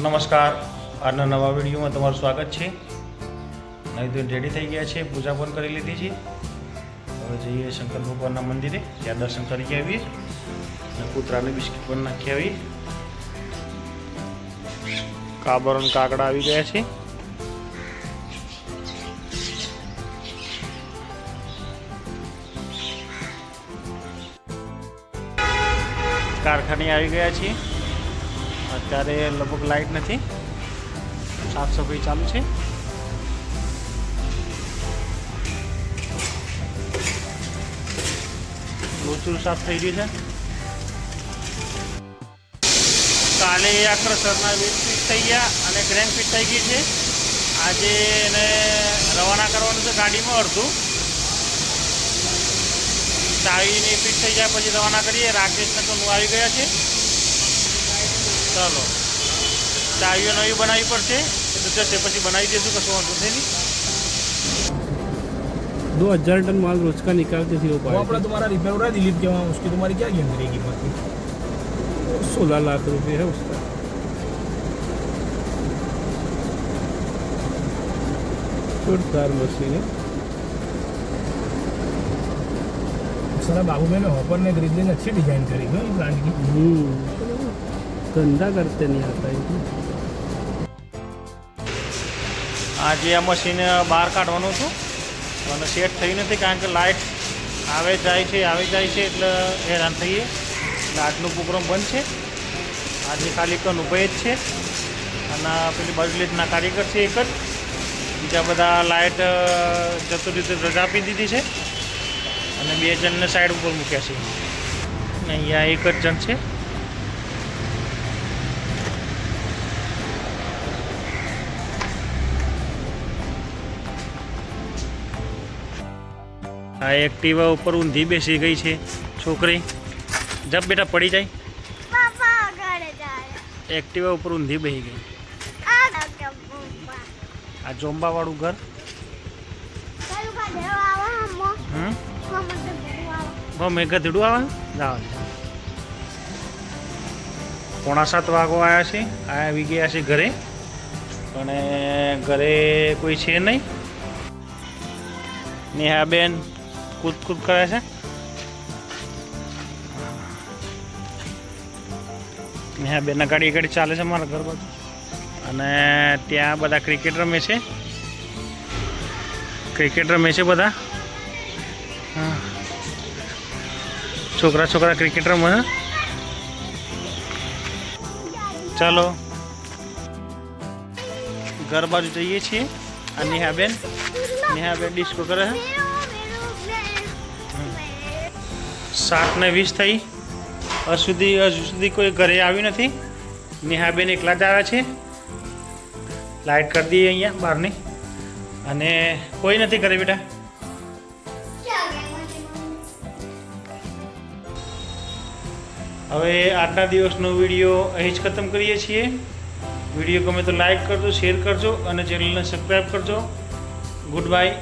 નમસ્કાર, આજના નવા વિડીયોમાં તમારું સ્વાગત છે। નહીં તો રેડી થઈ ગયા છે, પૂજા પણ કરી લીધી છે। હવે જઈએ શંકર ભગવાનના મંદિરે, ત્યાં દર્શન કરી આવીએ અને કૂતરાને બિસ્કિટ પણ નાખી આવીએ। કાબર અને કાકડા આવી ગયા છે। કારખાને આવી ગયા છીએ। અત્યારે લગભગ લાઇટ નથી, સાફ સફાઈ ચાલુ છે। લોચું સાફ થઈ ગયું છે। કાલે આખર સરના વેટ ફિટ થઈ ગયા અને ક્રેન ફિટ થઈ ગઈ છે। આજે એને રવાના કરવાનું છે ગાડીમાં અડધું। ચાવીને ફિટ થઈ જાય પછી રવાના કરીએ। રાકેશને તો આવી ગયા છે। ચાલો, ચાવીઓ નવી બનાવવી પડશે, તો જશે પછી बनाई देसू, कशो वांधो नहीं। 2000 टन माल रोज का निकालते थे वो अपना तुम्हारा रिपेयर हो रहा है दिलीप के वहाँ, उसकी तुम्हारी क्या गेम रहेगी? बाकी 16 लाख रुपए है उसका। जोरदार मशीन है। सर बाबू मैंने हॉपर ने ग्रिजली ने अच्छी डिजाइन करी है प्लांट की। धंधा करते नहीं आता है। आज आ मशीन बहार काढवानुं हतुं અને સેટ થઈ નથી, કારણ કે લાઇટ આવે જાય છે એટલે હેરાન થઈએ। એટલે આજનો પ્રોગ્રામ બંધ છે। આજે ખાલી કનુભાઈ જ છે અને પેલી બાજુ લીટના કારીગર છે એક જ। બીજા બધા લાઇટ જતું રીતે રજા આપી દીધી છે અને 2 જણને સાઈડ ઉપર મૂક્યા છે। અહીંયા એક જ જણ છે। आ एक्टिवा ऊपर ऊंधी बेसी गई है छोकरी। जब बेटा पड़ी जाए एक्टिवा ऊपर ऊंधी बेही गई। आ जोंबा वाळू घर मैं गधड़ू आवा जाओ। 6:45 वागो आया छे, આવી ગયા છે ઘરે, પણ ઘરે કોઈ છે નહીં। નેહાબેન કૂદ કૂદ કરે છે। નેહાબેનના ગાડી ગાડી ચાલે છે મારા ઘર બાજુ, અને ત્યાં બધા ક્રિકેટ રમે છે। બધા છોકરા ક્રિકેટ રમે છે। ચાલો ઘર બાજુ જઈએ છીએ। આ નેહાબેન ડિસ્કો કરે છે। 7:20 થઈ, હજુ સુધી કોઈ ઘરે આવ્યું નથી। નેહાબેન એકલા જ આવ્યા છે। લાઇટ કરી દઈએ અહીંયા બહારની, અને કોઈ નથી ઘરે બેટા। હવે આજના દિવસનો વિડીયો અહીં જ ખતમ કરીએ છીએ। વિડીયો ગમે તો લાઇક કરજો, શેર કરજો અને ચેનલને સબસ્ક્રાઈબ કરજો। Good bye.